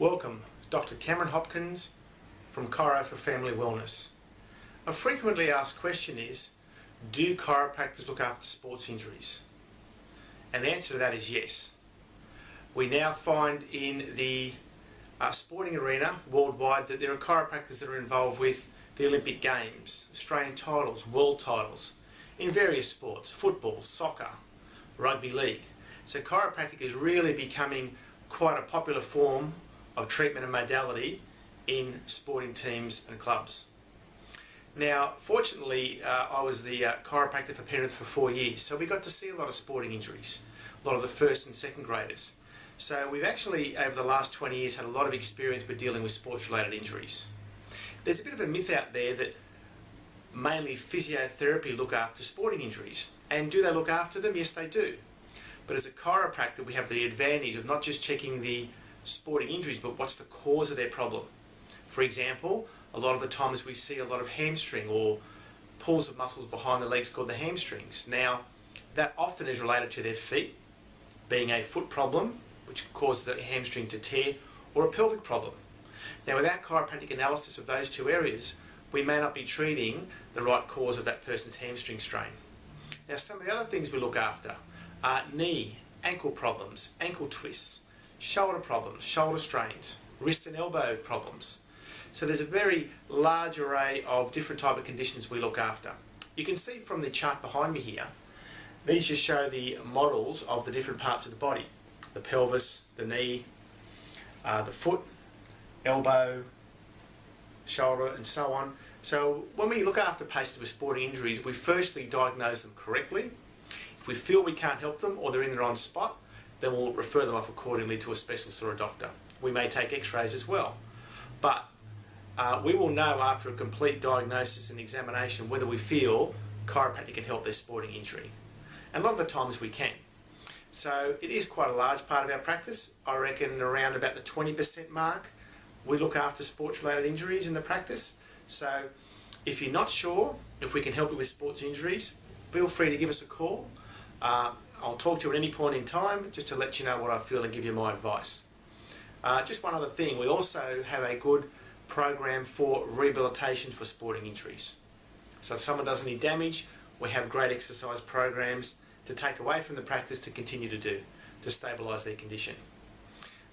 Welcome, Dr. Cameron Hopkins from Chiro for Family Wellness. A frequently asked question is, do chiropractors look after sports injuries? And the answer to that is yes. We now find in the sporting arena worldwide that there are chiropractors that are involved with the Olympic Games, Australian titles, world titles, in various sports, football, soccer, rugby league. So chiropractic is really becoming quite a popular form of treatment and modality in sporting teams and clubs. Now, fortunately, I was the chiropractor for Penrith for 4 years, so we got to see a lot of sporting injuries, a lot of the first and second graders. So we've actually, over the last 20 years, had a lot of experience with dealing with sports-related injuries. There's a bit of a myth out there that mainly physiotherapy look after sporting injuries. And do they look after them? Yes, they do. But as a chiropractor, we have the advantage of not just checking the sporting injuries, but what's the cause of their problem. For example, a lot of the times we see a lot of hamstring or pulls of muscles behind the legs called the hamstrings. Now, that often is related to their feet, being a foot problem, which causes the hamstring to tear, or a pelvic problem. Now, without chiropractic analysis of those two areas, we may not be treating the right cause of that person's hamstring strain. Now, some of the other things we look after are knee, ankle problems, ankle twists, shoulder problems, shoulder strains, wrist and elbow problems. So there's a very large array of different type of conditions we look after. You can see from the chart behind me here, these just show the models of the different parts of the body. The pelvis, the knee, the foot, elbow, shoulder and so on. So when we look after patients with sporting injuries, we firstly diagnose them correctly. If we feel we can't help them or they're in the wrong spot, then we'll refer them off accordingly to a specialist or a doctor. We may take x-rays as well. But we will know after a complete diagnosis and examination whether we feel chiropractic can help their sporting injury. And a lot of the times we can. So it is quite a large part of our practice. I reckon around about the 20% mark we look after sports-related injuries in the practice. So if you're not sure if we can help you with sports injuries, feel free to give us a call. I'll talk to you at any point in time just to let you know what I feel and give you my advice. Just one other thing, we also have a good program for rehabilitation for sporting injuries. So if someone does any damage, we have great exercise programs to take away from the practice to continue to do, to stabilise their condition.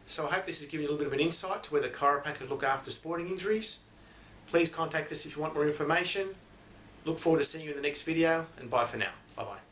So I hope this has given you a little bit of an insight to whether chiropractors look after sporting injuries. Please contact us if you want more information. Look forward to seeing you in the next video, and bye for now. Bye bye.